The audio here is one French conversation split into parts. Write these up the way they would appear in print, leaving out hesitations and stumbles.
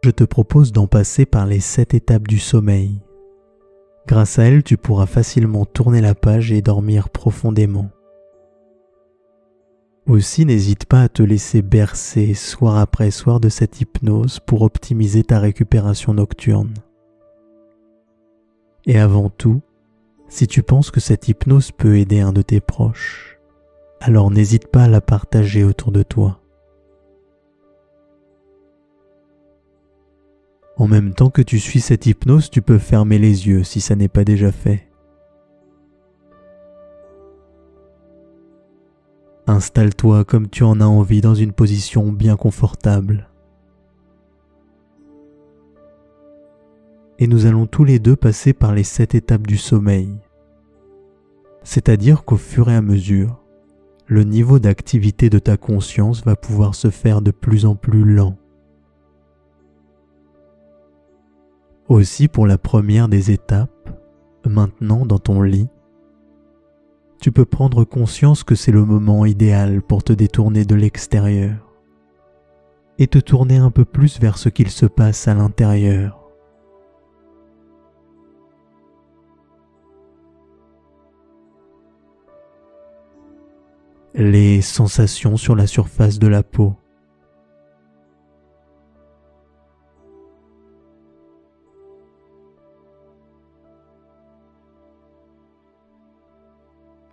Je te propose d'en passer par les 7 étapes du sommeil. Grâce à elles, tu pourras facilement tourner la page et dormir profondément. Aussi, n'hésite pas à te laisser bercer soir après soir de cette hypnose pour optimiser ta récupération nocturne. Et avant tout, si tu penses que cette hypnose peut aider un de tes proches, alors n'hésite pas à la partager autour de toi. En même temps que tu suis cette hypnose, tu peux fermer les yeux si ça n'est pas déjà fait. Installe-toi comme tu en as envie dans une position bien confortable. Et nous allons tous les deux passer par les 7 étapes du sommeil. C'est-à-dire qu'au fur et à mesure, le niveau d'activité de ta conscience va pouvoir se faire de plus en plus lent. Aussi, pour la première des étapes, maintenant dans ton lit, tu peux prendre conscience que c'est le moment idéal pour te détourner de l'extérieur et te tourner un peu plus vers ce qu'il se passe à l'intérieur. Les sensations sur la surface de la peau,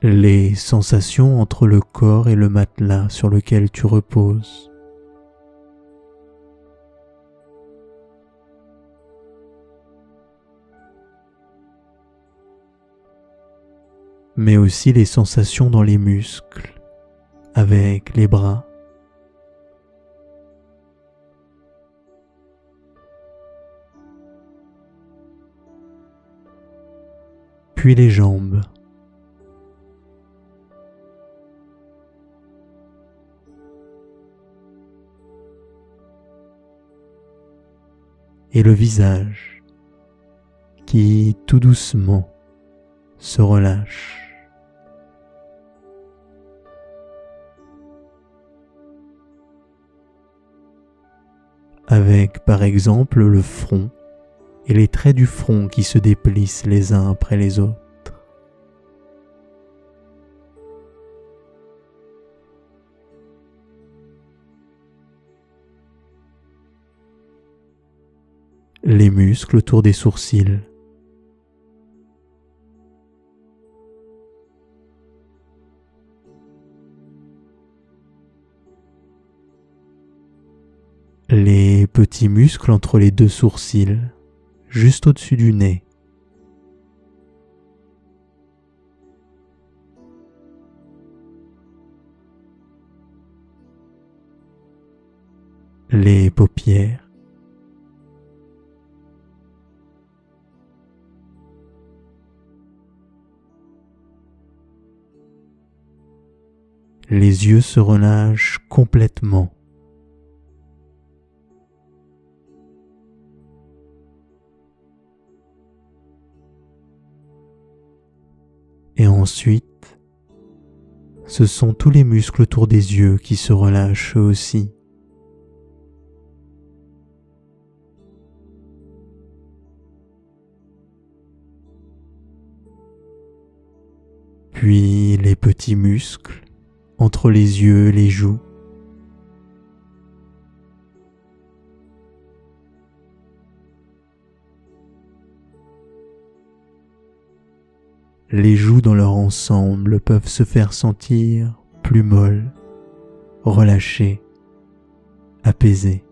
les sensations entre le corps et le matelas sur lequel tu reposes. Mais aussi les sensations dans les muscles, avec les bras, puis les jambes. Et le visage qui, tout doucement, se relâche. Avec, par exemple, le front et les traits du front qui se déplissent les uns après les autres. Les muscles autour des sourcils, les petits muscles entre les 2 sourcils, juste au-dessus du nez, les paupières, les yeux se relâchent complètement. Et ensuite, ce sont tous les muscles autour des yeux qui se relâchent eux aussi. Puis les petits muscles entre les yeux et les joues. Les joues dans leur ensemble peuvent se faire sentir plus molles, relâchées, apaisées.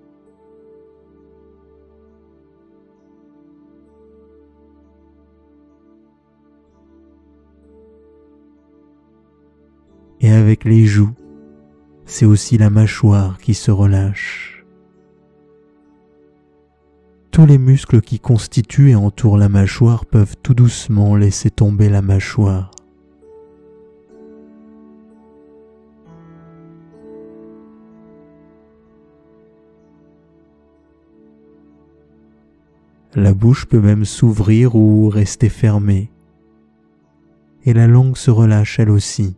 Et avec les joues, c'est aussi la mâchoire qui se relâche. Tous les muscles qui constituent et entourent la mâchoire peuvent tout doucement laisser tomber la mâchoire. La bouche peut même s'ouvrir ou rester fermée, et la langue se relâche elle aussi.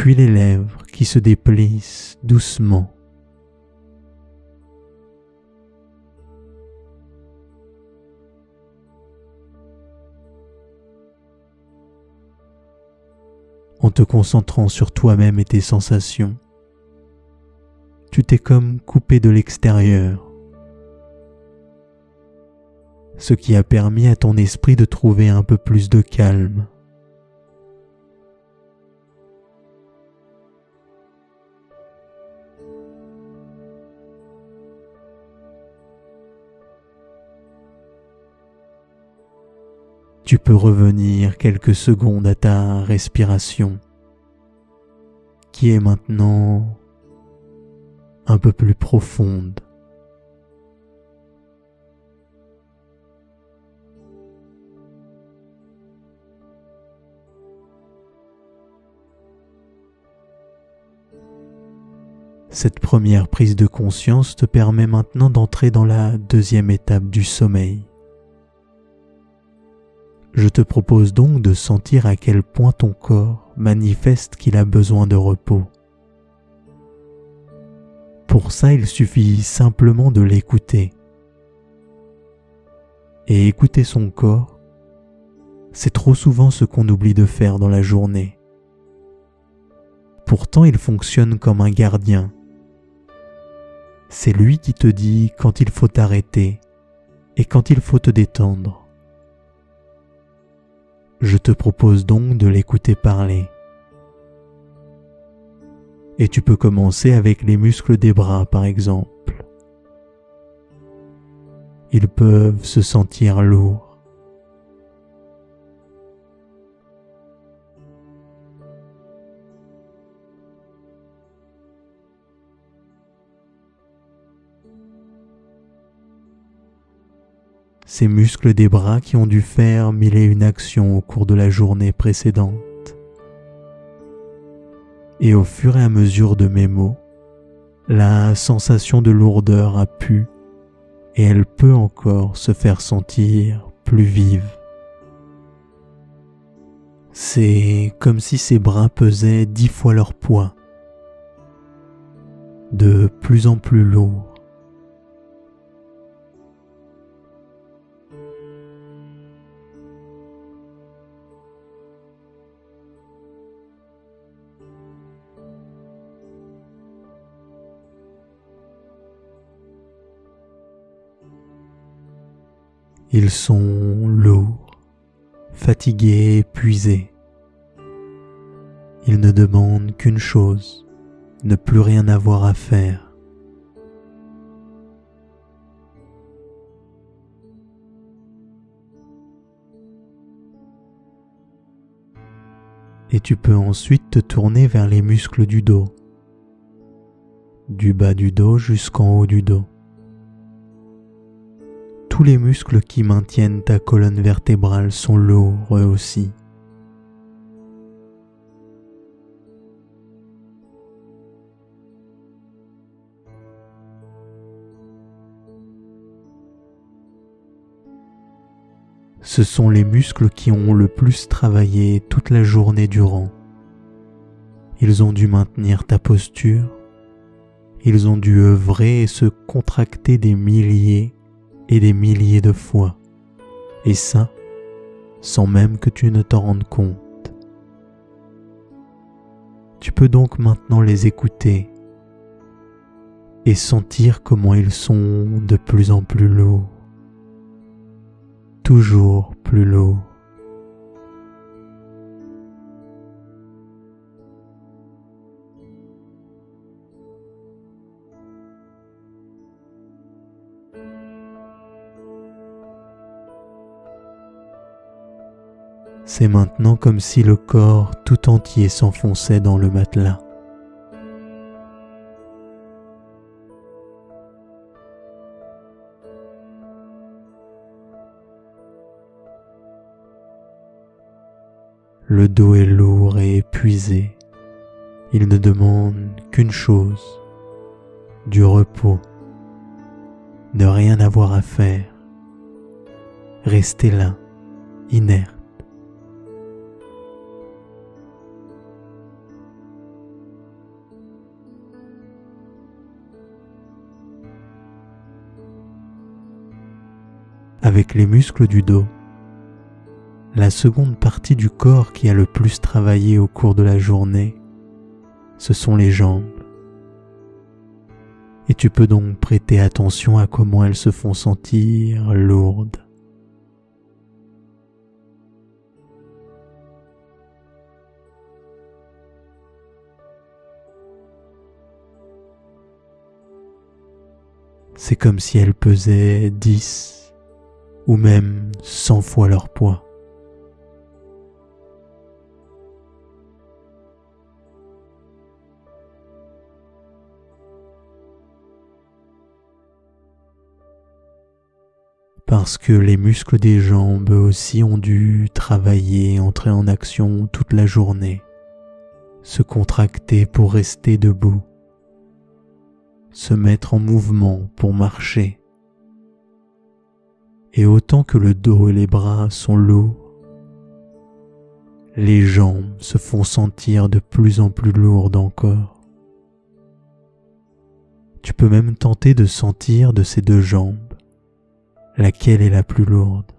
puis les lèvres qui se déplissent doucement. En te concentrant sur toi-même et tes sensations, tu t'es comme coupé de l'extérieur, ce qui a permis à ton esprit de trouver un peu plus de calme. Tu peux revenir quelques secondes à ta respiration, qui est maintenant un peu plus profonde. Cette première prise de conscience te permet maintenant d'entrer dans la deuxième étape du sommeil. Je te propose donc de sentir à quel point ton corps manifeste qu'il a besoin de repos. Pour ça, il suffit simplement de l'écouter. Et écouter son corps, c'est trop souvent ce qu'on oublie de faire dans la journée. Pourtant, il fonctionne comme un gardien. C'est lui qui te dit quand il faut t'arrêter et quand il faut te détendre. Je te propose donc de l'écouter parler. Et tu peux commencer avec les muscles des bras par exemple. Ils peuvent se sentir lourds. Ces muscles des bras qui ont dû faire mille et une actions au cours de la journée précédente. Et au fur et à mesure de mes mots, la sensation de lourdeur a pu et elle peut encore se faire sentir plus vive. C'est comme si ces bras pesaient 10 fois leur poids, de plus en plus lourds. Ils sont lourds, fatigués, épuisés. Ils ne demandent qu'une chose, ne plus rien avoir à faire. Et tu peux ensuite te tourner vers les muscles du dos, du bas du dos jusqu'en haut du dos. Tous les muscles qui maintiennent ta colonne vertébrale sont lourds eux aussi. Ce sont les muscles qui ont le plus travaillé toute la journée durant. Ils ont dû maintenir ta posture, ils ont dû œuvrer et se contracter des milliers et des milliers de fois, et ça, sans même que tu ne t'en rendes compte. Tu peux donc maintenant les écouter et sentir comment ils sont de plus en plus lourds, toujours plus lourds. C'est maintenant comme si le corps tout entier s'enfonçait dans le matelas. Le dos est lourd et épuisé. Il ne demande qu'une chose, du repos, ne rien avoir à faire, rester là, inerte. avec les muscles du dos, la seconde partie du corps qui a le plus travaillé au cours de la journée, ce sont les jambes. Et tu peux donc prêter attention à comment elles se font sentir lourdes. C'est comme si elles pesaient 10 ou même 100 fois leur poids. Parce que les muscles des jambes aussi ont dû travailler, entrer en action toute la journée, se contracter pour rester debout, se mettre en mouvement pour marcher. Et autant que le dos et les bras sont lourds, les jambes se font sentir de plus en plus lourdes encore. Tu peux même tenter de sentir de ces deux jambes laquelle est la plus lourde.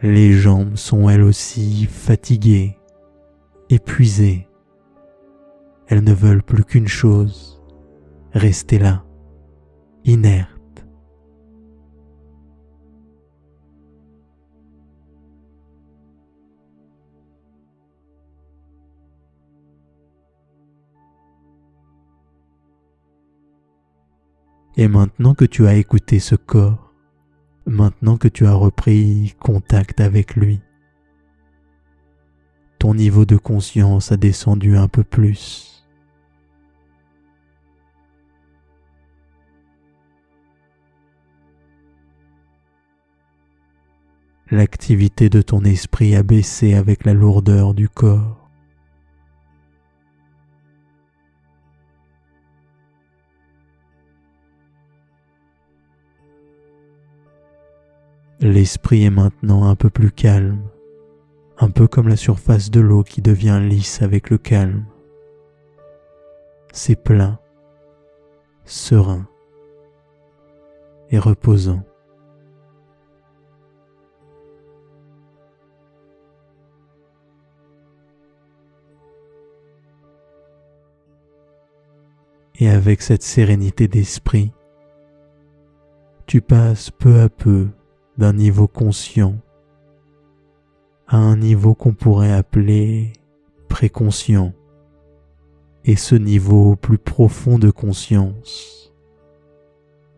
Les jambes sont elles aussi fatiguées, épuisées. Elles ne veulent plus qu'une chose, rester là, inerte. Et maintenant que tu as écouté ce corps, maintenant que tu as repris contact avec lui, ton niveau de conscience a descendu un peu plus. L'activité de ton esprit a baissé avec la lourdeur du corps. L'esprit est maintenant un peu plus calme, un peu comme la surface de l'eau qui devient lisse avec le calme. C'est plein, serein et reposant. Et avec cette sérénité d'esprit, tu passes peu à peu d'un niveau conscient à un niveau qu'on pourrait appeler préconscient. Et ce niveau plus profond de conscience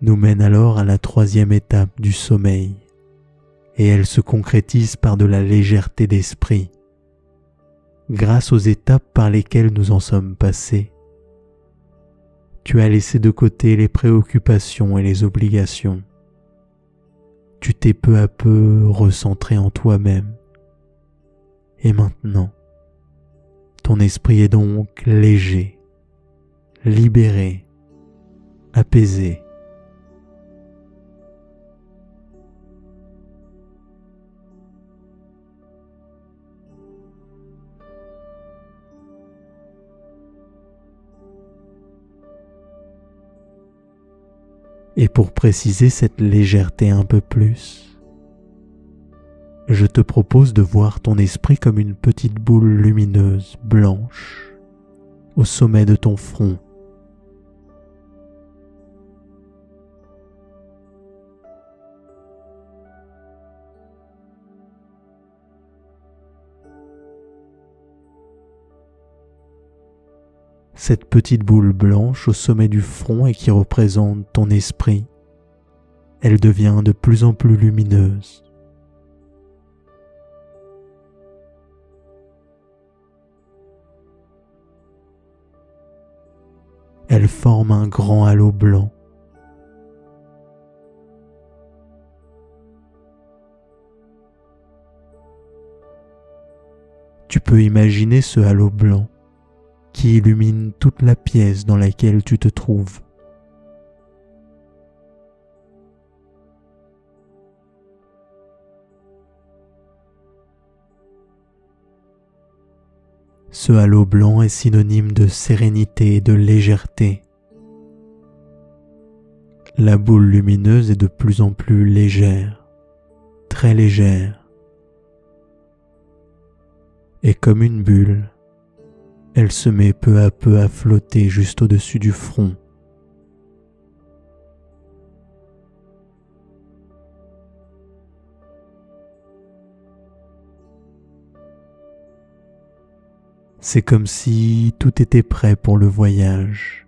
nous mène alors à la troisième étape du sommeil, et elle se concrétise par de la légèreté d'esprit. Grâce aux étapes par lesquelles nous en sommes passés, tu as laissé de côté les préoccupations et les obligations. Tu t'es peu à peu recentré en toi-même. Et maintenant, ton esprit est donc léger, libéré, apaisé. Et pour préciser cette légèreté un peu plus, je te propose de voir ton esprit comme une petite boule lumineuse blanche au sommet de ton front. Cette petite boule blanche au sommet du front et qui représente ton esprit, elle devient de plus en plus lumineuse. Elle forme un grand halo blanc. Tu peux imaginer ce halo blanc qui illumine toute la pièce dans laquelle tu te trouves. Ce halo blanc est synonyme de sérénité et de légèreté. La boule lumineuse est de plus en plus légère, très légère. Et comme une bulle, elle se met peu à peu à flotter juste au-dessus du front. C'est comme si tout était prêt pour le voyage.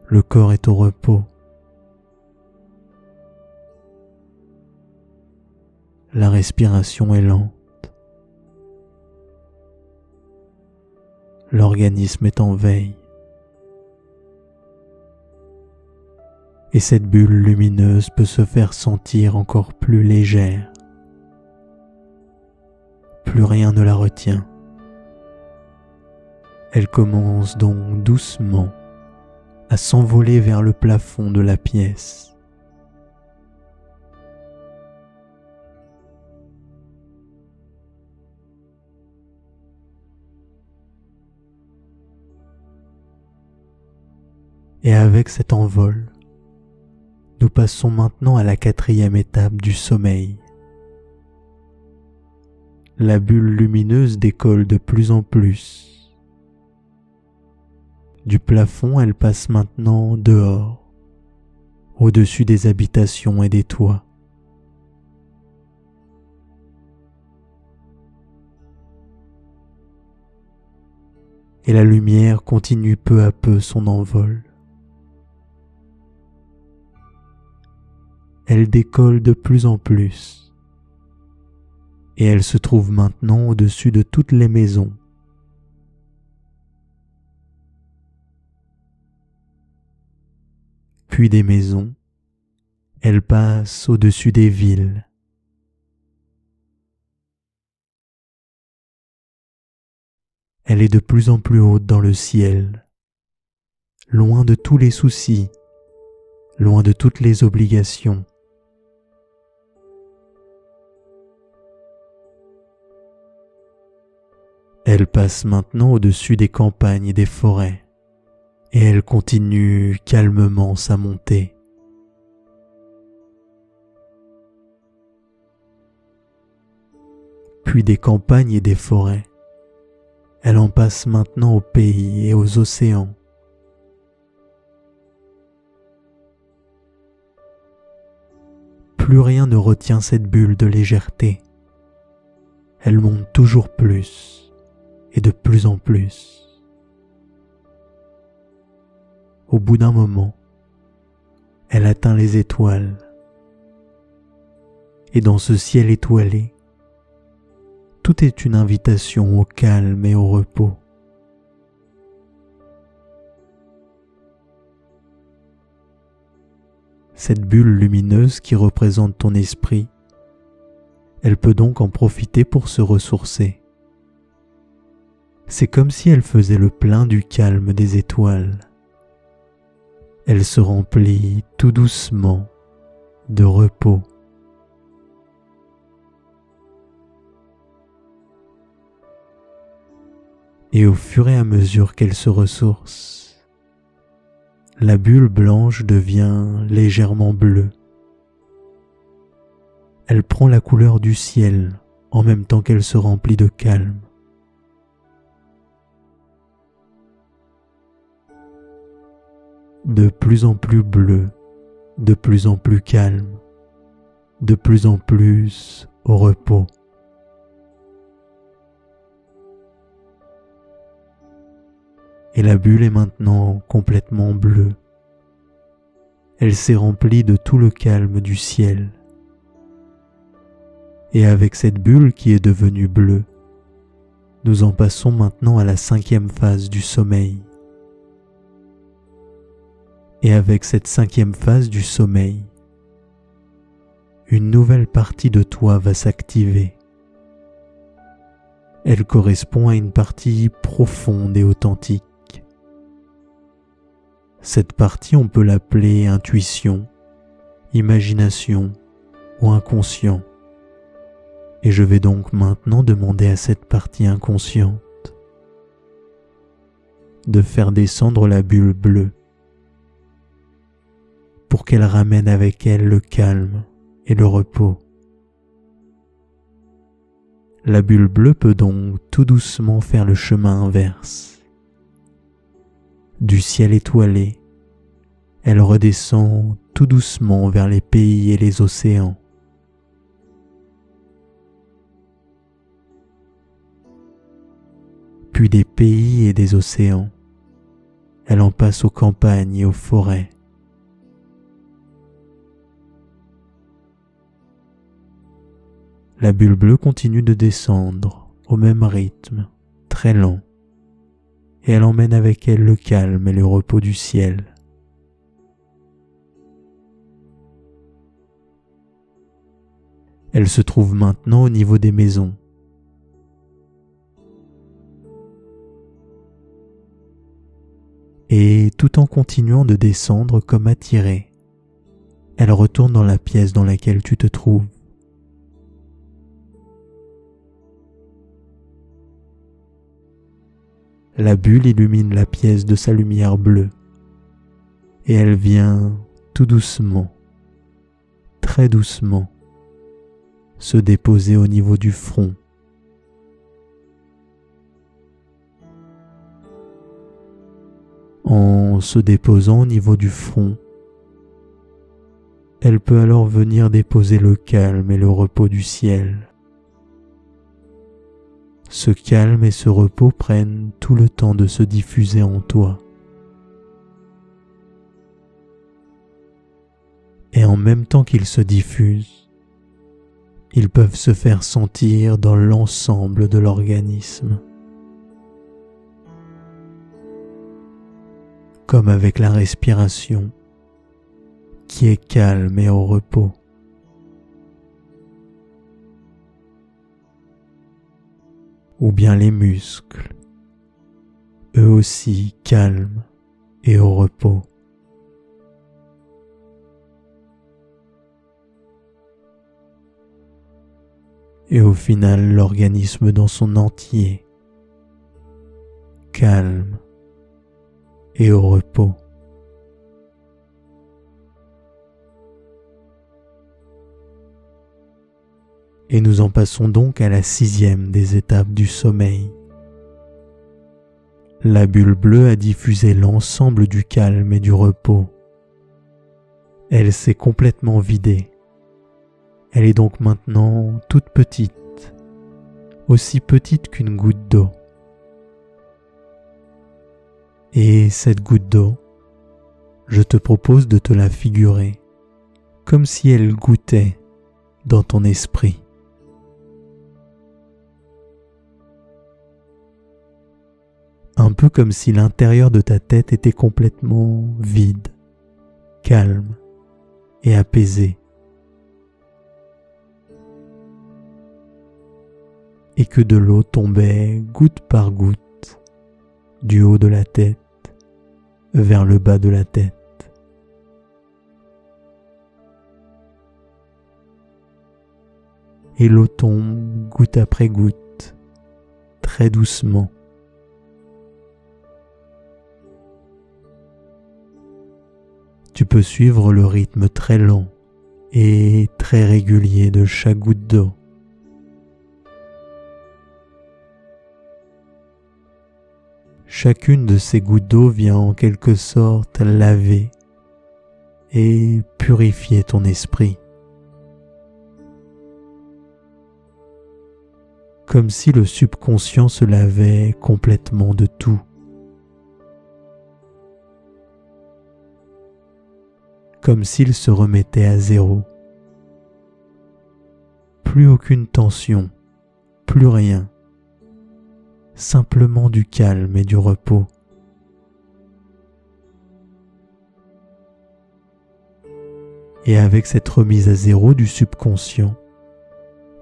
Le corps est au repos. La respiration est lente. L'organisme est en veille. Et cette bulle lumineuse peut se faire sentir encore plus légère. Plus rien ne la retient. Elle commence donc doucement à s'envoler vers le plafond de la pièce. Et avec cet envol, nous passons maintenant à la 4e étape du sommeil. La bulle lumineuse décolle de plus en plus. Du plafond, elle passe maintenant dehors, au-dessus des habitations et des toits. Et la lumière continue peu à peu son envol. Elle décolle de plus en plus. Et elle se trouve maintenant au-dessus de toutes les maisons. Puis des maisons, elle passe au-dessus des villes. Elle est de plus en plus haute dans le ciel, loin de tous les soucis, loin de toutes les obligations. Elle passe maintenant au-dessus des campagnes et des forêts. Et elle continue calmement sa montée. Puis des campagnes et des forêts, elle en passe maintenant aux pays et aux océans. Plus rien ne retient cette bulle de légèreté. Elle monte toujours plus et de plus en plus. Au bout d'un moment, elle atteint les étoiles. Et dans ce ciel étoilé, tout est une invitation au calme et au repos. Cette bulle lumineuse qui représente ton esprit, elle peut donc en profiter pour se ressourcer. C'est comme si elle faisait le plein du calme des étoiles. Elle se remplit tout doucement de repos. Et au fur et à mesure qu'elle se ressource, la bulle blanche devient légèrement bleue. Elle prend la couleur du ciel en même temps qu'elle se remplit de calme. De plus en plus bleu, de plus en plus calme, de plus en plus au repos. Et la bulle est maintenant complètement bleue. Elle s'est remplie de tout le calme du ciel. Et avec cette bulle qui est devenue bleue, nous en passons maintenant à la 5e phase du sommeil. Et avec cette 5e phase du sommeil, une nouvelle partie de toi va s'activer. Elle correspond à une partie profonde et authentique. Cette partie, on peut l'appeler intuition, imagination ou inconscient. Et je vais donc maintenant demander à cette partie inconsciente de faire descendre la bulle bleue pour qu'elle ramène avec elle le calme et le repos. La bulle bleue peut donc tout doucement faire le chemin inverse. Du ciel étoilé, elle redescend tout doucement vers les pays et les océans. Puis des pays et des océans, elle en passe aux campagnes et aux forêts. La bulle bleue continue de descendre au même rythme, très lent, et elle emmène avec elle le calme et le repos du ciel. Elle se trouve maintenant au niveau des maisons. Et tout en continuant de descendre comme attirée, elle retourne dans la pièce dans laquelle tu te trouves. La bulle illumine la pièce de sa lumière bleue et elle vient tout doucement, très doucement, se déposer au niveau du front. En se déposant au niveau du front, elle peut alors venir déposer le calme et le repos du ciel. Ce calme et ce repos prennent tout le temps de se diffuser en toi. Et en même temps qu'ils se diffusent, ils peuvent se faire sentir dans l'ensemble de l'organisme. Comme avec la respiration, qui est calme et au repos. Ou bien les muscles, eux aussi calmes et au repos. Et au final, l'organisme dans son entier, calme et au repos. Et nous en passons donc à la 6e des étapes du sommeil. La bulle bleue a diffusé l'ensemble du calme et du repos. Elle s'est complètement vidée. Elle est donc maintenant toute petite, aussi petite qu'une goutte d'eau. Et cette goutte d'eau, je te propose de te la figurer comme si elle goûtait dans ton esprit. Un peu comme si l'intérieur de ta tête était complètement vide, calme et apaisé. Et que de l'eau tombait goutte par goutte du haut de la tête vers le bas de la tête. Et l'eau tombe goutte après goutte, très doucement. Tu peux suivre le rythme très lent et très régulier de chaque goutte d'eau. Chacune de ces gouttes d'eau vient en quelque sorte laver et purifier ton esprit. Comme si le subconscient se lavait complètement de tout. Comme s'il se remettait à zéro. Plus aucune tension, plus rien. Simplement du calme et du repos. Et avec cette remise à zéro du subconscient,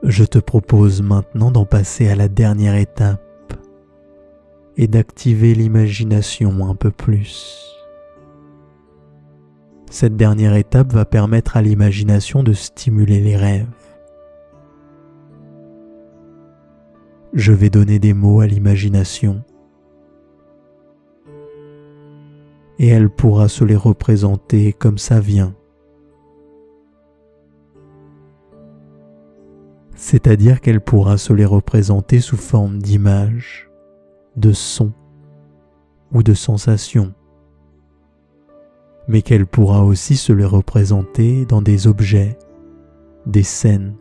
je te propose maintenant d'en passer à la dernière étape et d'activer l'imagination un peu plus. Cette dernière étape va permettre à l'imagination de stimuler les rêves. Je vais donner des mots à l'imagination et elle pourra se les représenter comme ça vient. C'est-à-dire qu'elle pourra se les représenter sous forme d'images, de sons ou de sensations, mais qu'elle pourra aussi se les représenter dans des objets, des scènes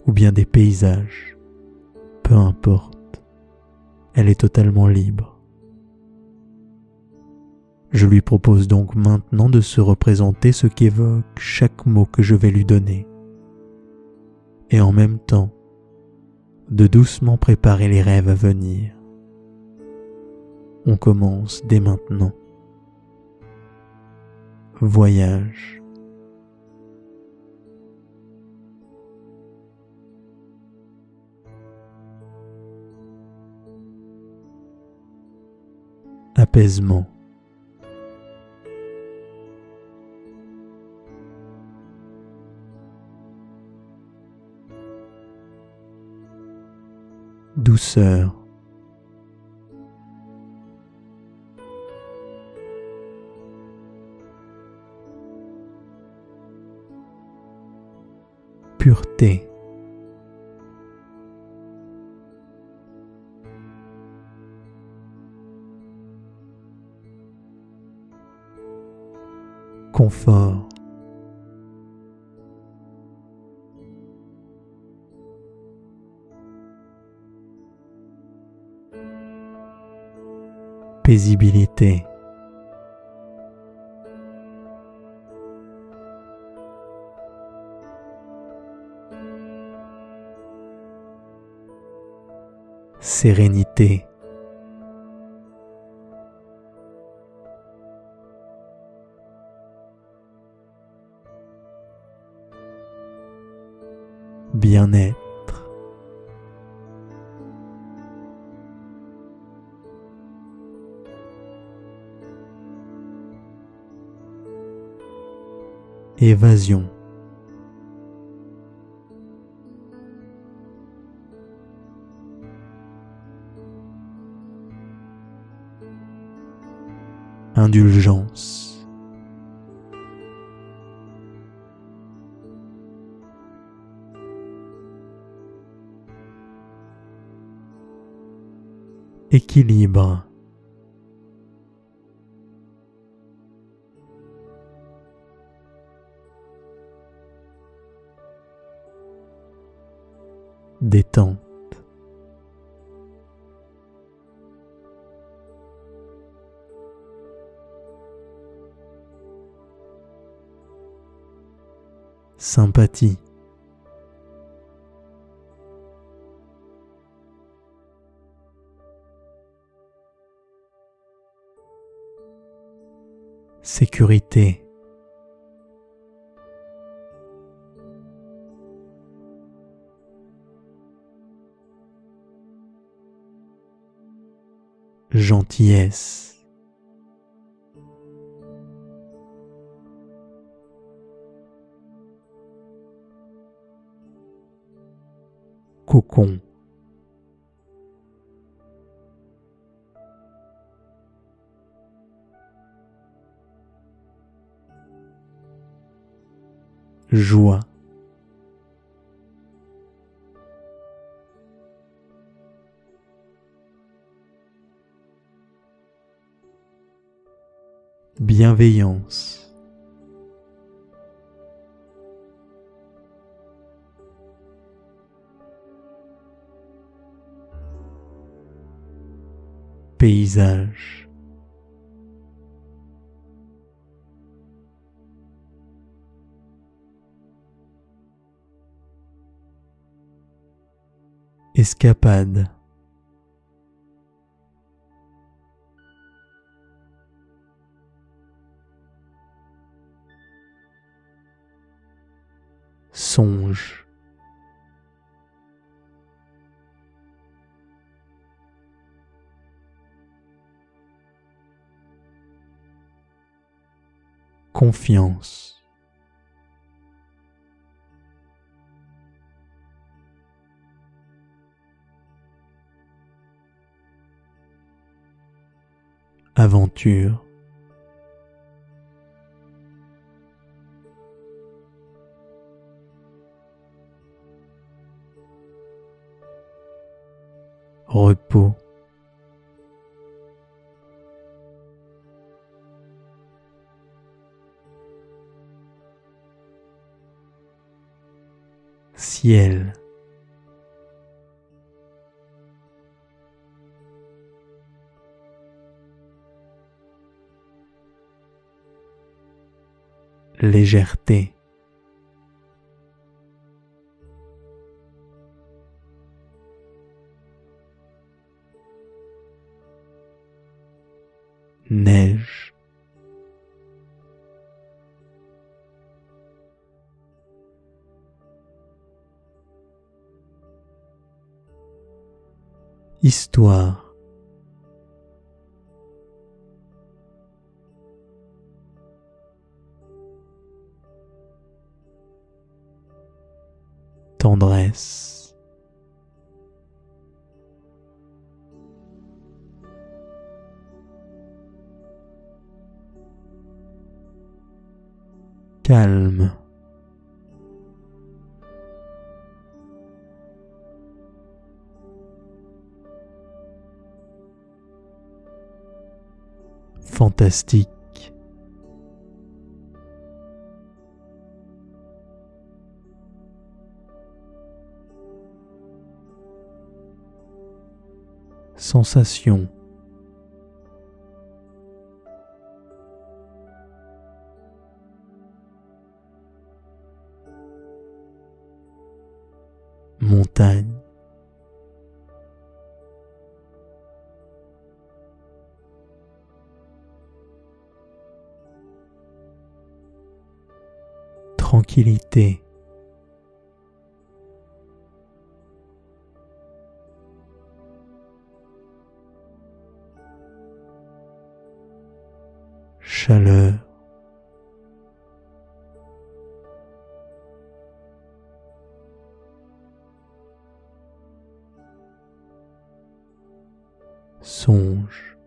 ou bien des paysages. Peu importe, elle est totalement libre. Je lui propose donc maintenant de se représenter ce qu'évoque chaque mot que je vais lui donner, et en même temps, de doucement préparer les rêves à venir. On commence dès maintenant. Voyage. Apaisement. Douceur. Pureté. Confort. Paisibilité. Sérénité. Bien-être. Évasion. Indulgence. Équilibre. Détente. Sympathie. Sécurité. Gentillesse. Cocon. Joie. Bienveillance. Paysage. Escapade. Songe. Confiance. aventure. Repos. Ciel. Légèreté. Neige. Histoire. Tendresse. Calme. Fantastique. Sensation. Montagne. Tranquillité. Chaleur. Songe.